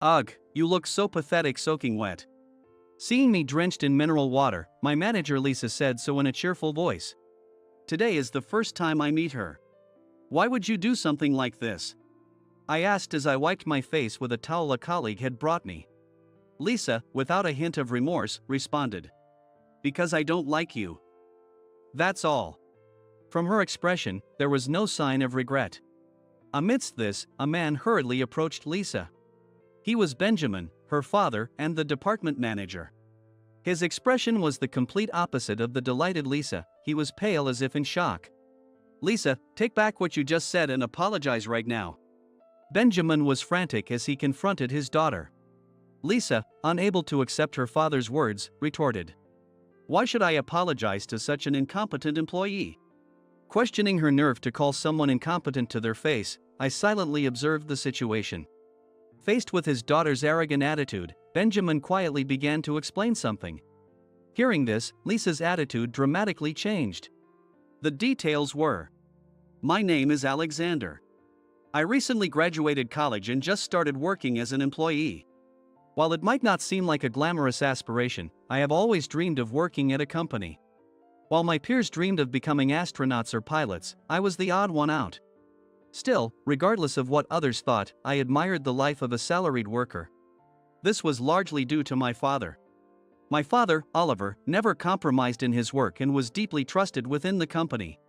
Ugh, you look so pathetic soaking wet. Seeing me drenched in mineral water, my manager Lisa said so in a cheerful voice. Today is the first time I meet her. Why would you do something like this? I asked as I wiped my face with a towel a colleague had brought me. Lisa, without a hint of remorse, responded. Because I don't like you. That's all. From her expression, there was no sign of regret. Amidst this, a man hurriedly approached Lisa. He was Benjamin, her father, and the department manager. His expression was the complete opposite of the delighted Lisa. He was pale as if in shock. Lisa, take back what you just said and apologize right now. Benjamin was frantic as he confronted his daughter. Lisa, unable to accept her father's words, retorted. Why should I apologize to such an incompetent employee? Questioning her nerve to call someone incompetent to their face, I silently observed the situation. Faced with his daughter's arrogant attitude, Benjamin quietly began to explain something. Hearing this, Lisa's attitude dramatically changed. The details were: my name is Alexander. I recently graduated college and just started working as an employee. While it might not seem like a glamorous aspiration, I have always dreamed of working at a company. While my peers dreamed of becoming astronauts or pilots, I was the odd one out. Still, regardless of what others thought, I admired the life of a salaried worker. This was largely due to my father. My father, Oliver, never compromised in his work and was deeply trusted within the company.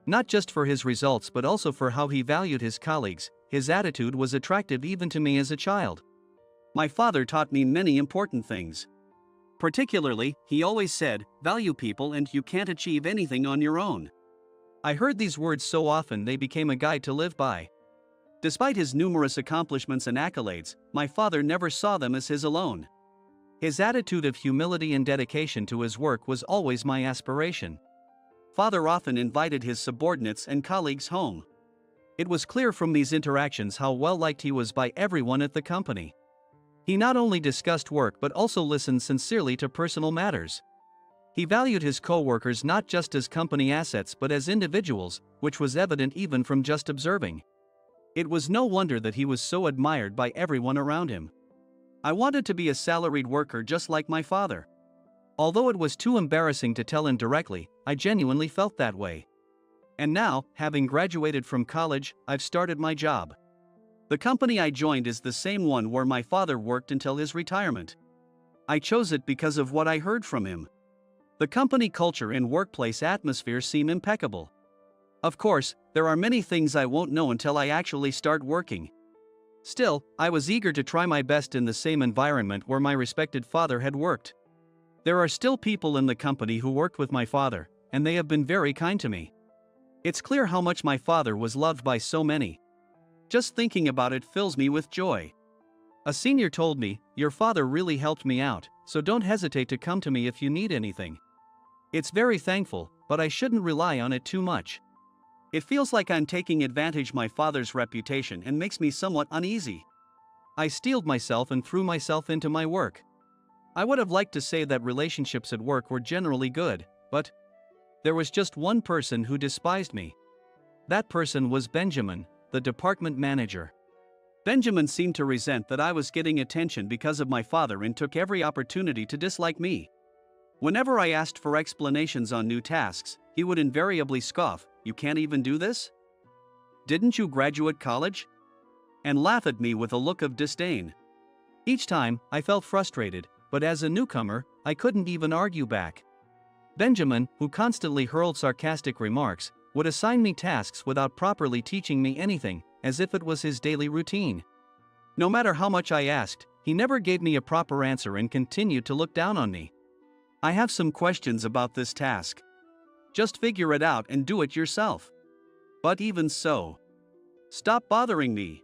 Not just for his results but also for how he valued his colleagues. His attitude was attractive even to me as a child. My father taught me many important things. Particularly, he always said, value people and you can't achieve anything on your own. I heard these words so often they became a guide to live by. Despite his numerous accomplishments and accolades, my father never saw them as his alone. His attitude of humility and dedication to his work was always my aspiration. Father often invited his subordinates and colleagues home. It was clear from these interactions how well liked he was by everyone at the company. He not only discussed work but also listened sincerely to personal matters. He valued his co-workers not just as company assets but as individuals, which was evident even from just observing. It was no wonder that he was so admired by everyone around him. I wanted to be a salaried worker just like my father. Although it was too embarrassing to tell him directly, I genuinely felt that way. And now, having graduated from college, I've started my job. The company I joined is the same one where my father worked until his retirement. I chose it because of what I heard from him. The company culture and workplace atmosphere seem impeccable. Of course, there are many things I won't know until I actually start working. Still, I was eager to try my best in the same environment where my respected father had worked. There are still people in the company who worked with my father, and they have been very kind to me. It's clear how much my father was loved by so many. Just thinking about it fills me with joy. A senior told me, "Your father really helped me out, so don't hesitate to come to me if you need anything." It's very thankful, but I shouldn't rely on it too much. It feels like I'm taking advantage of my father's reputation and makes me somewhat uneasy. I steeled myself and threw myself into my work. I would have liked to say that relationships at work were generally good, but there was just one person who despised me. That person was Benjamin, the department manager. Benjamin seemed to resent that I was getting attention because of my father and took every opportunity to dislike me. Whenever I asked for explanations on new tasks, he would invariably scoff, "You can't even do this? Didn't you graduate college?" and laugh at me with a look of disdain. Each time, I felt frustrated, but as a newcomer, I couldn't even argue back. Benjamin, who constantly hurled sarcastic remarks, would assign me tasks without properly teaching me anything, as if it was his daily routine. No matter how much I asked, he never gave me a proper answer and continued to look down on me. I have some questions about this task. Just figure it out and do it yourself. But even so, stop bothering me.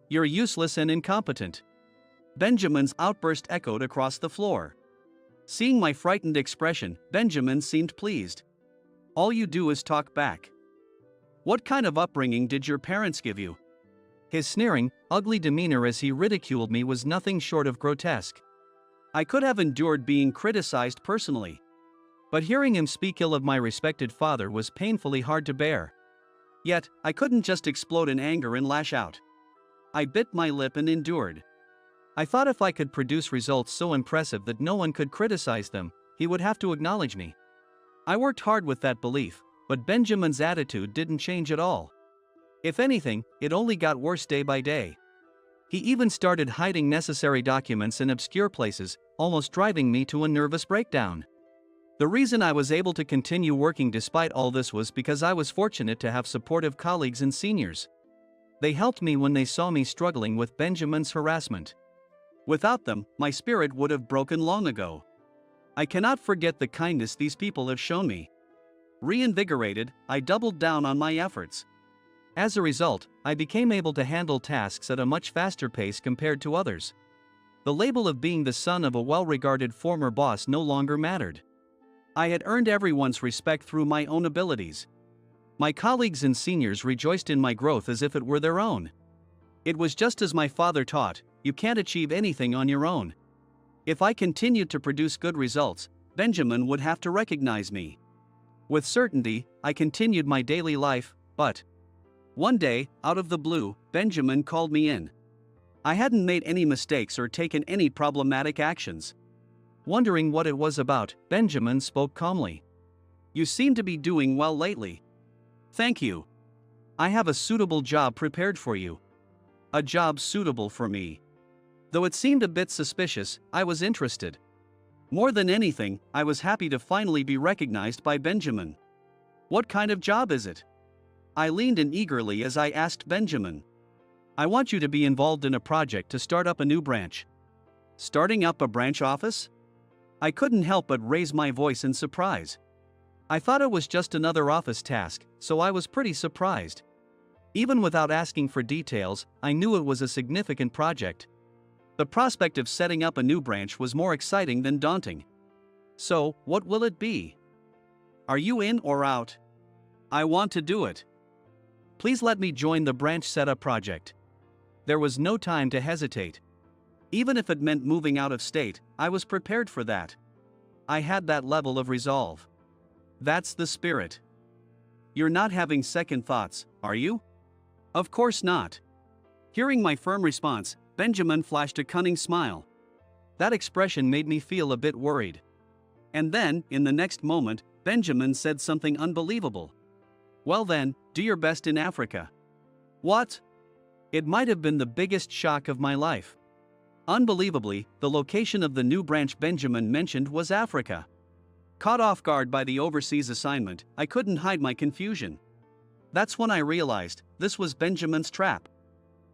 You're useless and incompetent. Benjamin's outburst echoed across the floor. Seeing my frightened expression, Benjamin seemed pleased. All you do is talk back. What kind of upbringing did your parents give you? His sneering, ugly demeanor as he ridiculed me was nothing short of grotesque. I could have endured being criticized personally. But hearing him speak ill of my respected father was painfully hard to bear. Yet, I couldn't just explode in anger and lash out. I bit my lip and endured. I thought if I could produce results so impressive that no one could criticize them, he would have to acknowledge me. I worked hard with that belief, but Benjamin's attitude didn't change at all. If anything, it only got worse day by day. He even started hiding necessary documents in obscure places, almost driving me to a nervous breakdown. The reason I was able to continue working despite all this was because I was fortunate to have supportive colleagues and seniors. They helped me when they saw me struggling with Benjamin's harassment. Without them, my spirit would have broken long ago. I cannot forget the kindness these people have shown me. Reinvigorated, I doubled down on my efforts. As a result, I became able to handle tasks at a much faster pace compared to others. The label of being the son of a well-regarded former boss no longer mattered. I had earned everyone's respect through my own abilities. My colleagues and seniors rejoiced in my growth as if it were their own. It was just as my father taught, you can't achieve anything on your own. If I continued to produce good results, Benjamin would have to recognize me. With certainty, I continued my daily life, but one day, out of the blue, Benjamin called me in. I hadn't made any mistakes or taken any problematic actions. Wondering what it was about, Benjamin spoke calmly. "You seem to be doing well lately." "Thank you. I have a suitable job prepared for you." A job suitable for me. Though it seemed a bit suspicious, I was interested. More than anything, I was happy to finally be recognized by Benjamin. "What kind of job is it?" I leaned in eagerly as I asked Benjamin. "I want you to be involved in a project to start up a new branch." "Starting up a branch office?" I couldn't help but raise my voice in surprise. I thought it was just another office task, so I was pretty surprised. Even without asking for details, I knew it was a significant project. The prospect of setting up a new branch was more exciting than daunting. "So, what will it be? Are you in or out?" "I want to do it. Please let me join the branch setup project." There was no time to hesitate. Even if it meant moving out of state, I was prepared for that. I had that level of resolve. That's the spirit. "You're not having second thoughts, are you?" "Of course not." Hearing my firm response, Benjamin flashed a cunning smile. That expression made me feel a bit worried. And then, in the next moment, Benjamin said something unbelievable. "Well then, do your best in Africa." What? It might have been the biggest shock of my life. Unbelievably, the location of the new branch Benjamin mentioned was Africa. Caught off guard by the overseas assignment, I couldn't hide my confusion. That's when I realized, this was Benjamin's trap.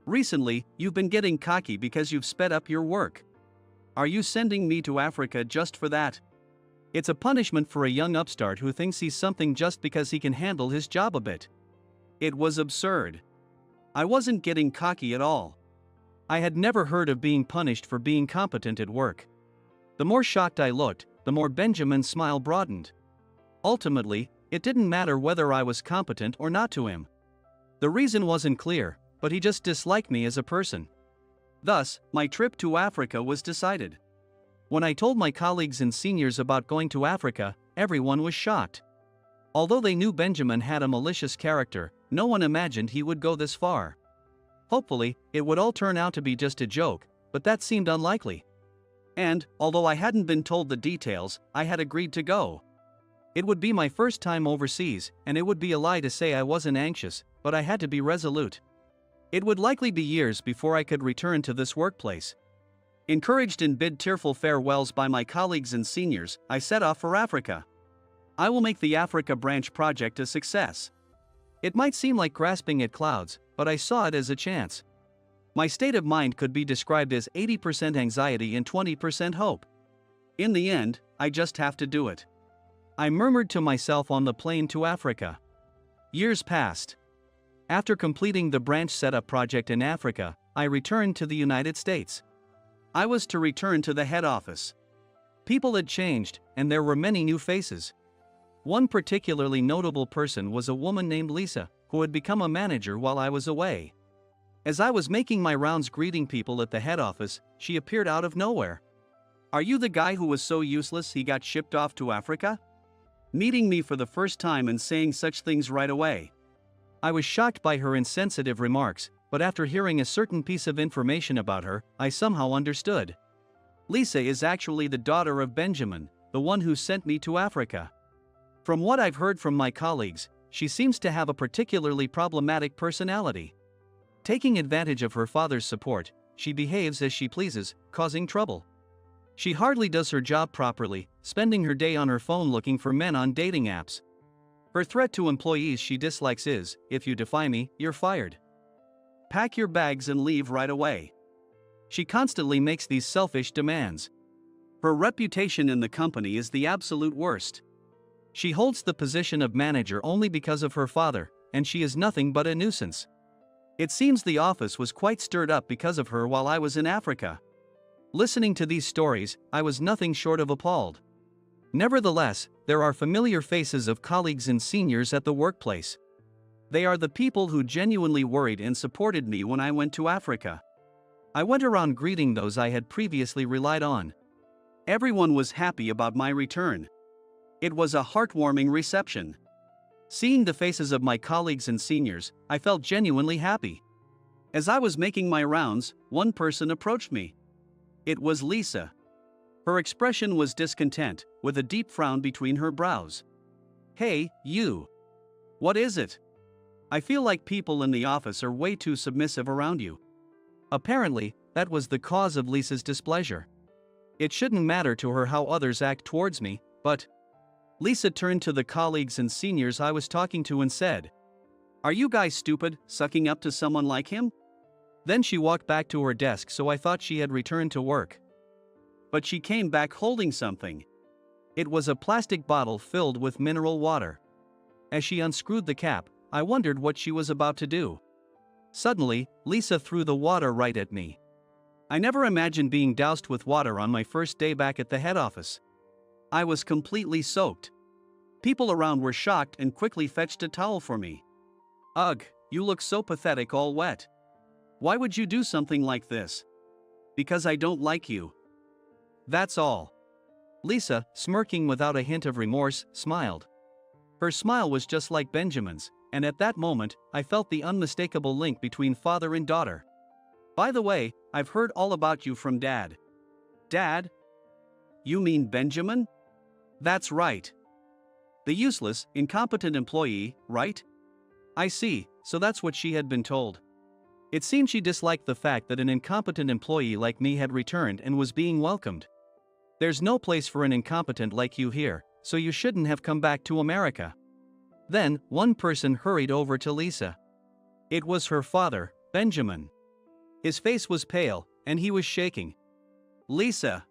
"Recently, you've been getting cocky because you've sped up your work. Are you sending me to Africa just for that?" It's a punishment for a young upstart who thinks he's something just because he can handle his job a bit. It was absurd. I wasn't getting cocky at all. I had never heard of being punished for being competent at work. The more shocked I looked, the more Benjamin's smile broadened. Ultimately, it didn't matter whether I was competent or not to him. The reason wasn't clear, but he just disliked me as a person. Thus, my trip to Africa was decided. When I told my colleagues and seniors about going to Africa, everyone was shocked. Although they knew Benjamin had a malicious character, no one imagined he would go this far. Hopefully, it would all turn out to be just a joke, but that seemed unlikely. And, although I hadn't been told the details, I had agreed to go. It would be my first time overseas, and it would be a lie to say I wasn't anxious, but I had to be resolute. It would likely be years before I could return to this workplace. Encouraged and bid tearful farewells by my colleagues and seniors, I set off for Africa. I will make the Africa branch project a success. It might seem like grasping at clouds, but I saw it as a chance. My state of mind could be described as 80% anxiety and 20% hope. In the end, I just have to do it. I murmured to myself on the plane to Africa. Years passed. After completing the branch setup project in Africa, I returned to the United States. I was to return to the head office. People had changed, and there were many new faces. One particularly notable person was a woman named Lisa, who had become a manager while I was away. As I was making my rounds greeting people at the head office, she appeared out of nowhere. "Are you the guy who was so useless he got shipped off to Africa?" Meeting me for the first time and saying such things right away. I was shocked by her insensitive remarks, but after hearing a certain piece of information about her, I somehow understood. Lisa is actually the daughter of Benjamin, the one who sent me to Africa. From what I've heard from my colleagues, she seems to have a particularly problematic personality. Taking advantage of her father's support, she behaves as she pleases, causing trouble. She hardly does her job properly, spending her day on her phone looking for men on dating apps. Her threat to employees she dislikes is, "If you defy me, you're fired. Pack your bags and leave right away." She constantly makes these selfish demands. Her reputation in the company is the absolute worst. She holds the position of manager only because of her father, and she is nothing but a nuisance. It seems the office was quite stirred up because of her while I was in Africa. Listening to these stories, I was nothing short of appalled. Nevertheless, there are familiar faces of colleagues and seniors at the workplace. They are the people who genuinely worried and supported me when I went to Africa. I went around greeting those I had previously relied on. Everyone was happy about my return. It was a heartwarming reception. Seeing the faces of my colleagues and seniors, I felt genuinely happy. As I was making my rounds, one person approached me. It was Lisa. Her expression was discontent, with a deep frown between her brows. "Hey, you. What is it? I feel like people in the office are way too submissive around you." Apparently, that was the cause of Lisa's displeasure. It shouldn't matter to her how others act towards me, but... Lisa turned to the colleagues and seniors I was talking to and said, "Are you guys stupid, sucking up to someone like him?" Then she walked back to her desk, so I thought she had returned to work. But she came back holding something. It was a plastic bottle filled with mineral water. As she unscrewed the cap, I wondered what she was about to do. Suddenly, Lisa threw the water right at me. I never imagined being doused with water on my first day back at the head office. I was completely soaked. People around were shocked and quickly fetched a towel for me. "Ugh, you look so pathetic, all wet. Why would you do something like this?" "Because I don't like you. That's all." Lisa, smirking without a hint of remorse, smiled. Her smile was just like Benjamin's, and at that moment, I felt the unmistakable link between father and daughter. "By the way, I've heard all about you from Dad." "Dad? You mean Benjamin?" "That's right. The useless, incompetent employee, right?" "I see, so that's what she had been told." It seemed she disliked the fact that an incompetent employee like me had returned and was being welcomed. "There's no place for an incompetent like you here, so you shouldn't have come back to America." Then, one person hurried over to Lisa. It was her father, Benjamin. His face was pale, and he was shaking. "Lisa,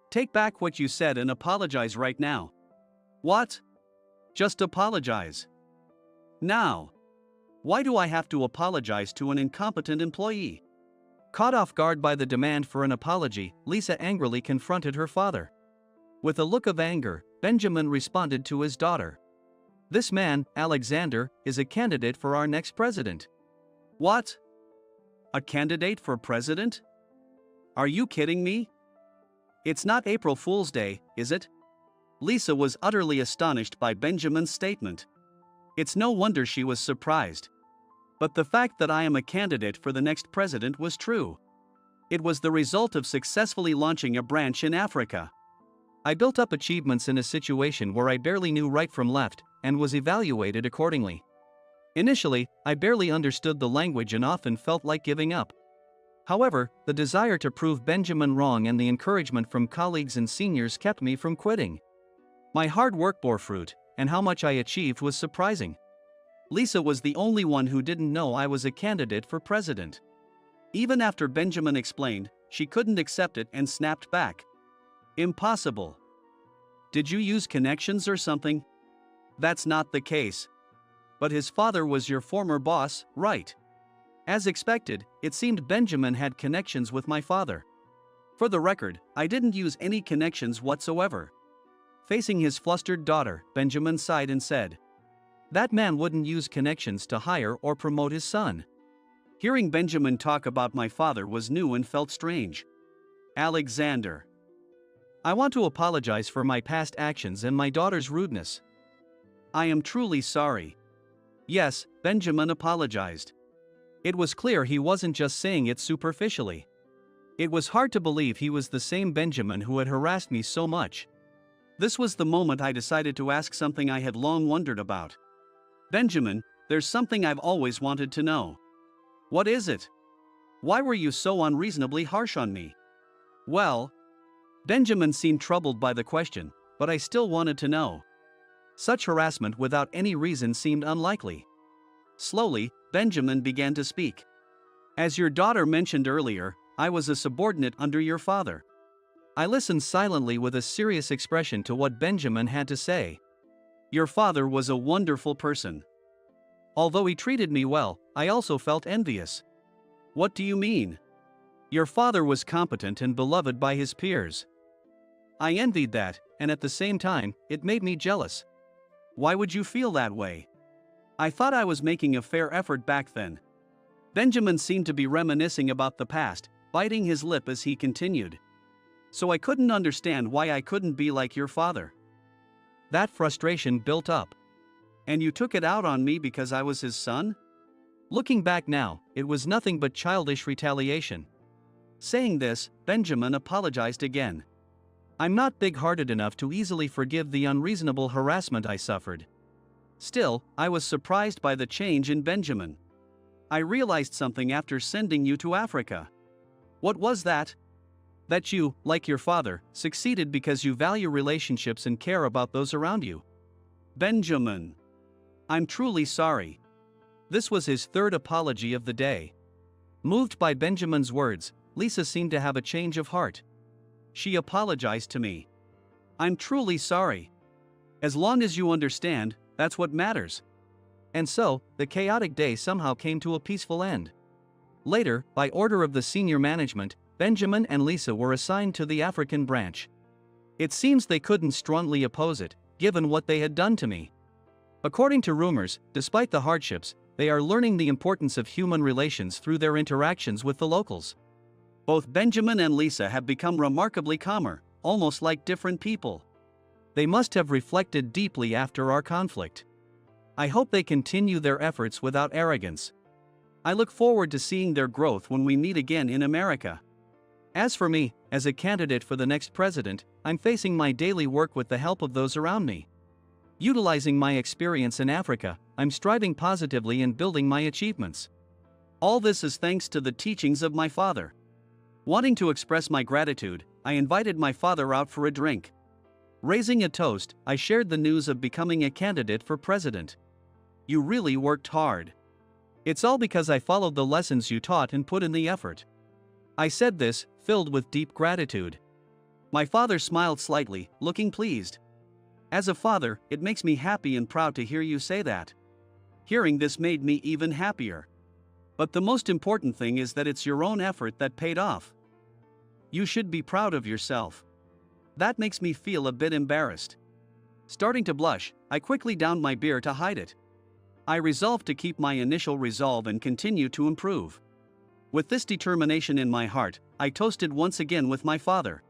take back what you said and apologize right now." "What? Just apologize? Now? Why do I have to apologize to an incompetent employee?" Caught off guard by the demand for an apology, Lisa angrily confronted her father. With a look of anger, Benjamin responded to his daughter. "This man, Alexander, is a candidate for our next president." "What? A candidate for president? Are you kidding me? It's not April Fool's Day, is it?" Lisa was utterly astonished by Benjamin's statement. It's no wonder she was surprised. But the fact that I am a candidate for the next president was true. It was the result of successfully launching a branch in Africa. I built up achievements in a situation where I barely knew right from left, and was evaluated accordingly. Initially, I barely understood the language and often felt like giving up. However, the desire to prove Benjamin wrong and the encouragement from colleagues and seniors kept me from quitting. My hard work bore fruit, and how much I achieved was surprising. Lisa was the only one who didn't know I was a candidate for president. Even after Benjamin explained, she couldn't accept it and snapped back. "Impossible. Did you use connections or something?" "That's not the case." "But his father was your former boss, right?" As expected, it seemed Benjamin had connections with my father. For the record, I didn't use any connections whatsoever. Facing his flustered daughter, Benjamin sighed and said, "That man wouldn't use connections to hire or promote his son." Hearing Benjamin talk about my father was new and felt strange. "Alexander, I want to apologize for my past actions and my daughter's rudeness. I am truly sorry." Yes, Benjamin apologized. It was clear he wasn't just saying it superficially. It was hard to believe he was the same Benjamin who had harassed me so much. This was the moment I decided to ask something I had long wondered about. Benjamin, there's something I've always wanted to know. What is it? Why were you so unreasonably harsh on me? Well, Benjamin seemed troubled by the question, but I still wanted to know. Such harassment without any reason seemed unlikely. Slowly, Benjamin began to speak. As your daughter mentioned earlier, I was a subordinate under your father. I listened silently with a serious expression to what Benjamin had to say. Your father was a wonderful person. Although he treated me well, I also felt envious. What do you mean? Your father was competent and beloved by his peers. I envied that, and at the same time, it made me jealous. Why would you feel that way? I thought I was making a fair effort back then. Benjamin seemed to be reminiscing about the past, biting his lip as he continued. So I couldn't understand why I couldn't be like your father. That frustration built up. And you took it out on me because I was his son? Looking back now, it was nothing but childish retaliation. Saying this, Benjamin apologized again. I'm not big-hearted enough to easily forgive the unreasonable harassment I suffered. Still, I was surprised by the change in Benjamin. I realized something after sending you to Africa. What was that? That you, like your father, succeeded because you value relationships and care about those around you. Benjamin. I'm truly sorry. This was his third apology of the day. Moved by Benjamin's words, Lisa seemed to have a change of heart. She apologized to me. I'm truly sorry. As long as you understand, that's what matters. And so, the chaotic day somehow came to a peaceful end. Later, by order of the senior management, Benjamin and Lisa were assigned to the African branch. It seems they couldn't strongly oppose it, given what they had done to me. According to rumors, despite the hardships, they are learning the importance of human relations through their interactions with the locals. Both Benjamin and Lisa have become remarkably calmer, almost like different people. They must have reflected deeply after our conflict. I hope they continue their efforts without arrogance. I look forward to seeing their growth when we meet again in America. As for me, as a candidate for the next president, I'm facing my daily work with the help of those around me. Utilizing my experience in Africa, I'm striving positively and building my achievements. All this is thanks to the teachings of my father. Wanting to express my gratitude, I invited my father out for a drink. Raising a toast, I shared the news of becoming a candidate for president. You really worked hard. It's all because I followed the lessons you taught and put in the effort. I said this, filled with deep gratitude. My father smiled slightly, looking pleased. As a father, it makes me happy and proud to hear you say that. Hearing this made me even happier. But the most important thing is that it's your own effort that paid off. You should be proud of yourself. That makes me feel a bit embarrassed. Starting to blush, I quickly downed my beer to hide it. I resolved to keep my initial resolve and continue to improve. With this determination in my heart, I toasted once again with my father.